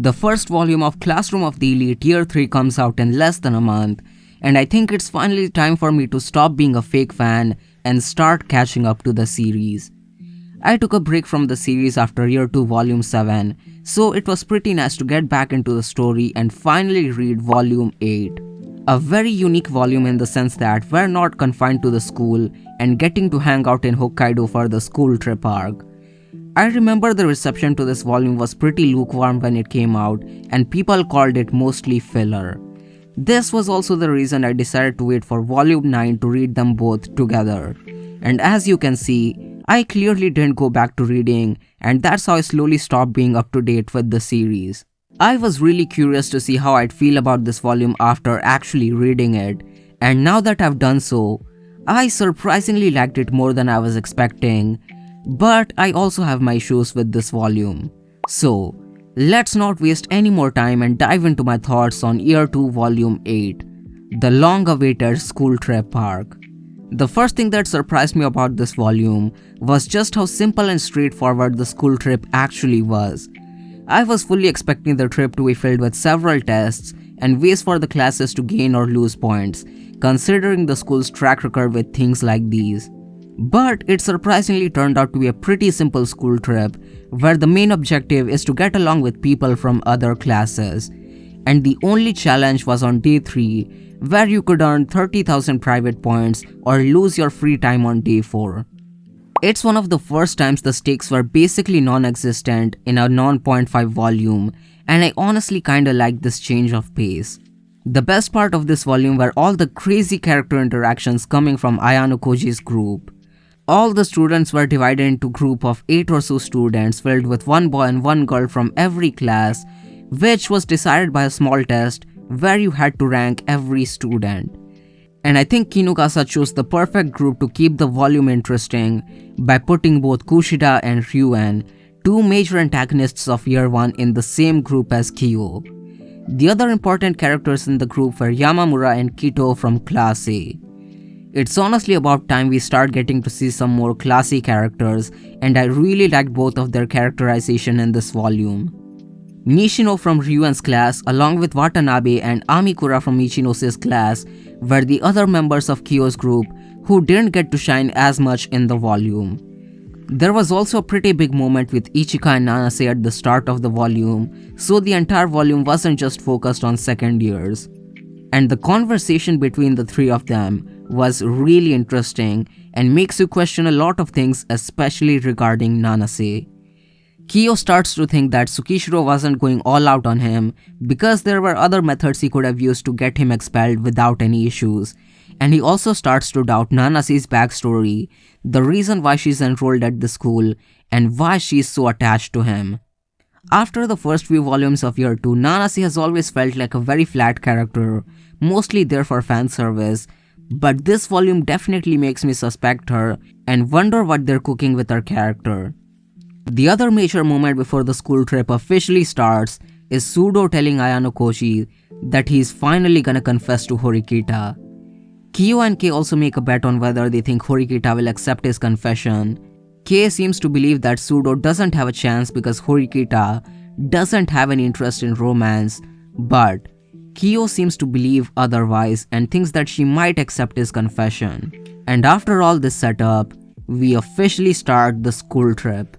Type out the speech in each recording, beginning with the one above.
The first volume of Classroom of the Elite Year 3 comes out in less than a month, and I think it's finally time for me to stop being a fake fan and start catching up to the series. I took a break from the series after Year 2 Volume 7, so it was pretty nice to get back into the story and finally read Volume 8. A very unique volume in the sense that we're not confined to the school and getting to hang out in Hokkaido for the school trip arc. I remember the reception to this volume was pretty lukewarm when it came out, and people called it mostly filler. This was also the reason I decided to wait for Volume 9 to read them both together. And as you can see, I clearly didn't go back to reading, and that's how I slowly stopped being up to date with the series. I was really curious to see how I'd feel about this volume after actually reading it, and now that I've done so, I surprisingly liked it more than I was expecting. But I also have my issues with this volume. So, let's not waste any more time and dive into my thoughts on Year 2 Volume 8, the long-awaited school trip arc. The first thing that surprised me about this volume was just how simple and straightforward the school trip actually was. I was fully expecting the trip to be filled with several tests and ways for the classes to gain or lose points, considering the school's track record with things like these. But it surprisingly turned out to be a pretty simple school trip, where the main objective is to get along with people from other classes. And the only challenge was on day 3, where you could earn 30,000 private points or lose your free time on day 4. It's one of the first times the stakes were basically non-existent in a non-0.5 volume, and I honestly kinda liked this change of pace. The best part of this volume were all the crazy character interactions coming from Ayano Koji's group. All the students were divided into a group of 8 or so students filled with one boy and one girl from every class, which was decided by a small test where you had to rank every student. And I think Kinugasa chose the perfect group to keep the volume interesting by putting both Kushida and Ryuen, two major antagonists of Year 1, in the same group as Kyo. The other important characters in the group were Yamamura and Kito from Class A. It's honestly about time we start getting to see some more classy characters, and I really liked both of their characterization in this volume. Nishino from Ryuen's class, along with Watanabe and Amikura from Ichinose class, were the other members of Kyo's group who didn't get to shine as much in the volume. There was also a pretty big moment with Ichika and Nanase at the start of the volume, so the entire volume wasn't just focused on second years. And the conversation between the three of them was really interesting and makes you question a lot of things, especially regarding Nanase. Kyo starts to think that Tsukishiro wasn't going all out on him because there were other methods he could have used to get him expelled without any issues, and he also starts to doubt Nanase's backstory, the reason why she's enrolled at the school, and why she's so attached to him. After the first few volumes of Year 2, Nanase has always felt like a very flat character, mostly there for fan service, but this volume definitely makes me suspect her and wonder what they're cooking with her character. The other major moment before the school trip officially starts is Sudo telling Ayano Koji that he's finally gonna confess to Horikita. Kyo and Kei also make a bet on whether they think Horikita will accept his confession. Kei seems to believe that Sudo doesn't have a chance because Horikita doesn't have any interest in romance, but Kyo seems to believe otherwise and thinks that she might accept his confession. And after all this setup, we officially start the school trip.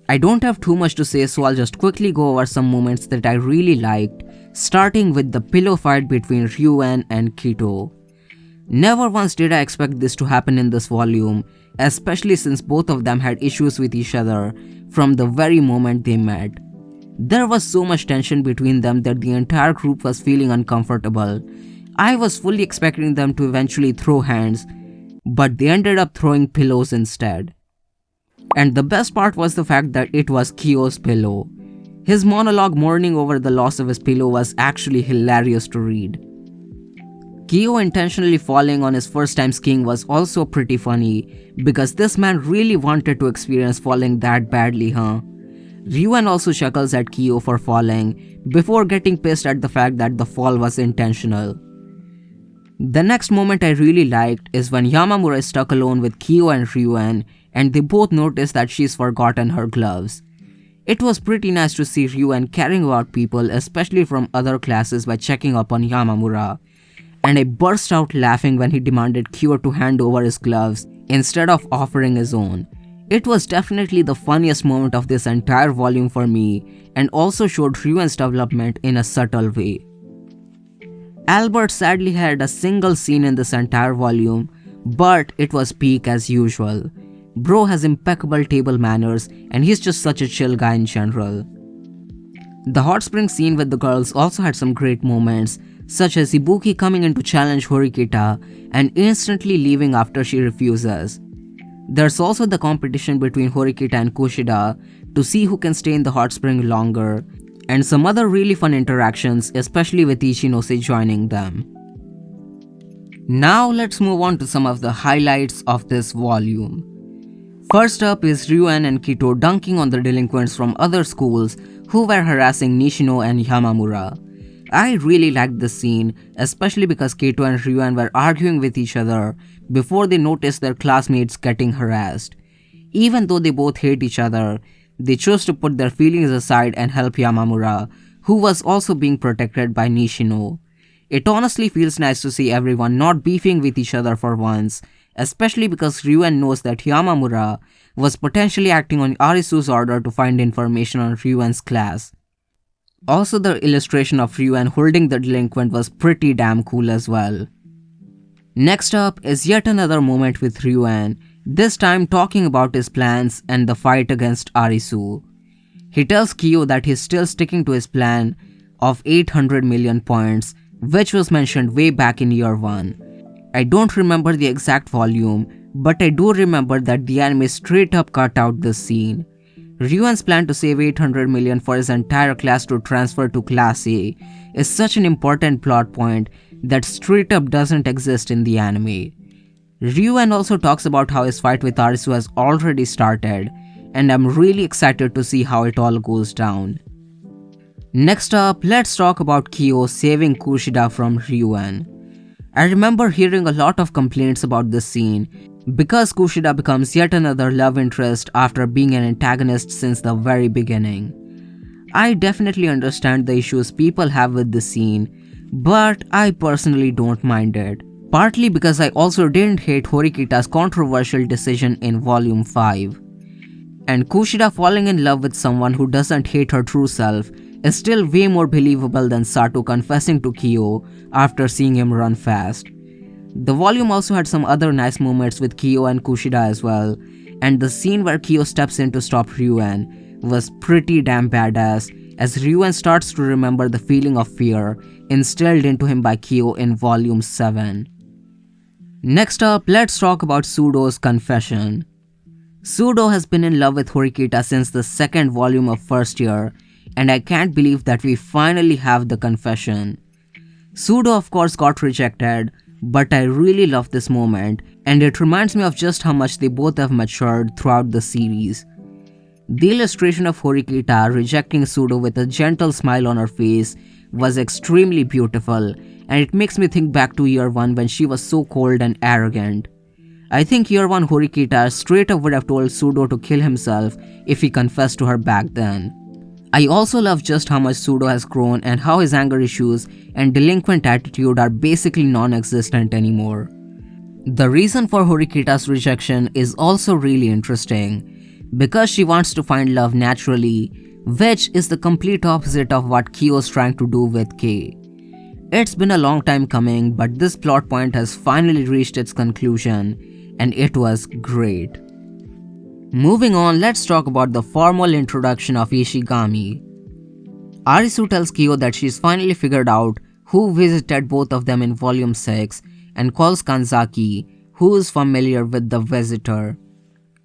I don't have too much to say, so I'll just quickly go over some moments that I really liked, starting with the pillow fight between Ryuen and Kito. Never once did I expect this to happen in this volume, especially since both of them had issues with each other from the very moment they met. There was so much tension between them that the entire group was feeling uncomfortable. I was fully expecting them to eventually throw hands, but they ended up throwing pillows instead. And the best part was the fact that it was Kyo's pillow. His monologue mourning over the loss of his pillow was actually hilarious to read. Kyo intentionally falling on his first time skiing was also pretty funny, because this man really wanted to experience falling that badly, huh? Ryuen also chuckles at Kyo for falling, before getting pissed at the fact that the fall was intentional. The next moment I really liked is when Yamamura is stuck alone with Kyo and Ryuen, and they both notice that she's forgotten her gloves. It was pretty nice to see Ryuen caring about people, especially from other classes, by checking up on Yamamura. And I burst out laughing when he demanded Kyo to hand over his gloves instead of offering his own. It was definitely the funniest moment of this entire volume for me, and also showed Ryuen's development in a subtle way. Albert sadly had a single scene in this entire volume, but it was peak as usual. Bro has impeccable table manners, and he's just such a chill guy in general. The hot spring scene with the girls also had some great moments, such as Ibuki coming in to challenge Horikita and instantly leaving after she refuses. There's also the competition between Horikita and Kushida to see who can stay in the hot spring longer, and some other really fun interactions, especially with Ichinose joining them. Now let's move on to some of the highlights of this volume. First up is Ryuen and Kito dunking on the delinquents from other schools who were harassing Nishino and Yamamura. I really liked this scene, especially because Kito and Ryuen were arguing with each other before they noticed their classmates getting harassed. Even though they both hate each other, they chose to put their feelings aside and help Yamamura, who was also being protected by Nishino. It honestly feels nice to see everyone not beefing with each other for once, especially because Ryuen knows that Yamamura was potentially acting on Arisu's order to find information on Ryuen's class. Also, the illustration of Ryuen holding the delinquent was pretty damn cool as well. Next up is yet another moment with Ryuen, this time talking about his plans and the fight against Arisu. He tells Kyo that he's still sticking to his plan of 800 million points, which was mentioned way back in year 1. I don't remember the exact volume, but I do remember that the anime straight up cut out this scene. Ryuen's plan to save 800 million for his entire class to transfer to Class A is such an important plot point that straight up doesn't exist in the anime. Ryuen also talks about how his fight with Arisu has already started, and I'm really excited to see how it all goes down. Next up, let's talk about Kyo saving Kushida from Ryuen. I remember hearing a lot of complaints about this scene because Kushida becomes yet another love interest after being an antagonist since the very beginning. I definitely understand the issues people have with this scene, but I personally don't mind it. Partly because I also didn't hate Horikita's controversial decision in volume 5. And Kushida falling in love with someone who doesn't hate her true self is still way more believable than Sato confessing to Kyo after seeing him run fast. The volume also had some other nice moments with Kyo and Kushida as well, and the scene where Kyo steps in to stop Ryuen was pretty damn badass, as Ryuen starts to remember the feeling of fear instilled into him by Kyo in volume 7. Next up, let's talk about Sudo's confession. Sudo has been in love with Horikita since the second volume of first year, and I can't believe that we finally have the confession. Sudo of course got rejected, but I really love this moment, and it reminds me of just how much they both have matured throughout the series. The illustration of Horikita rejecting Sudo with a gentle smile on her face was extremely beautiful, and it makes me think back to year 1 when she was so cold and arrogant. I think year 1 Horikita straight up would have told Sudo to kill himself if he confessed to her back then. I also love just how much Sudo has grown and how his anger issues and delinquent attitude are basically non-existent anymore. The reason for Horikita's rejection is also really interesting, because she wants to find love naturally, which is the complete opposite of what Kyo's trying to do with Kei. It's been a long time coming, but this plot point has finally reached its conclusion, and it was great. Moving on, let's talk about the formal introduction of Ishigami. Arisu tells Kyo that she's finally figured out who visited both of them in volume 6 and calls Kanzaki, who is familiar with the visitor.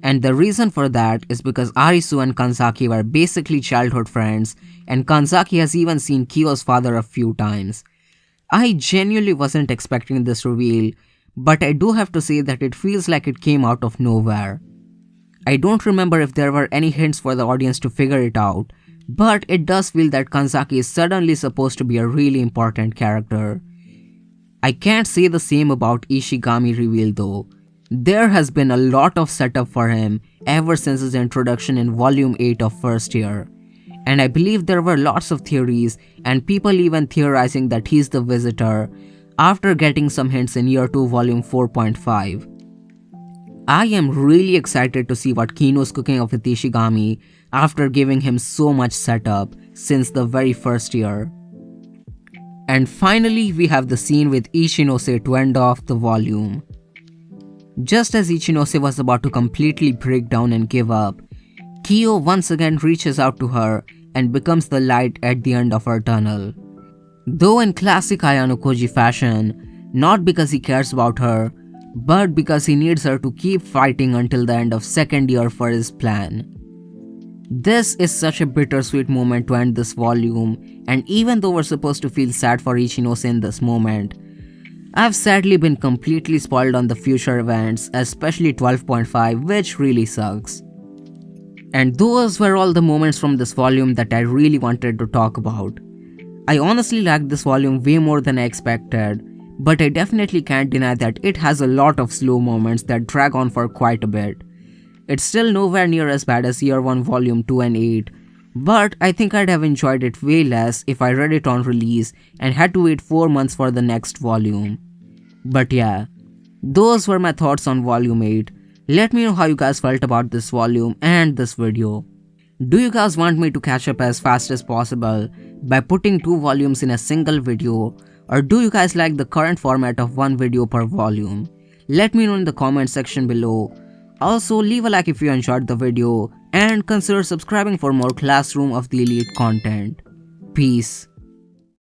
And the reason for that is because Arisu and Kanzaki were basically childhood friends, and Kanzaki has even seen Kyo's father a few times. I genuinely wasn't expecting this reveal, but I do have to say that it feels like it came out of nowhere. I don't remember if there were any hints for the audience to figure it out, but it does feel that Kanzaki is suddenly supposed to be a really important character. I can't say the same about Ishigami reveal though. There has been a lot of setup for him ever since his introduction in Volume 8 of First Year, and I believe there were lots of theories and people even theorizing that he's the visitor after getting some hints in Year 2 Volume 4.5. I am really excited to see what Kino's cooking up with Ishigami after giving him so much setup since the very first year. And finally, we have the scene with Ichinose to end off the volume. Just as Ichinose was about to completely break down and give up, Kyo once again reaches out to her and becomes the light at the end of her tunnel. Though in classic Ayano Koji fashion, not because he cares about her, but because he needs her to keep fighting until the end of second year for his plan. This is such a bittersweet moment to end this volume, and even though we're supposed to feel sad for Ichinose in this moment, I've sadly been completely spoiled on the future events, especially 12.5, which really sucks. And those were all the moments from this volume that I really wanted to talk about. I honestly liked this volume way more than I expected, but I definitely can't deny that it has a lot of slow moments that drag on for quite a bit. It's still nowhere near as bad as Year 1 Volume 2 and 8, but I think I'd have enjoyed it way less if I read it on release and had to wait 4 months for the next volume. But yeah, those were my thoughts on Volume 8. Let me know how you guys felt about this volume and this video. Do you guys want me to catch up as fast as possible by putting 2 volumes in a single video, or do you guys like the current format of 1 video per volume? Let me know in the comment section below. Also, leave a like if you enjoyed the video and consider subscribing for more Classroom of the Elite content. Peace.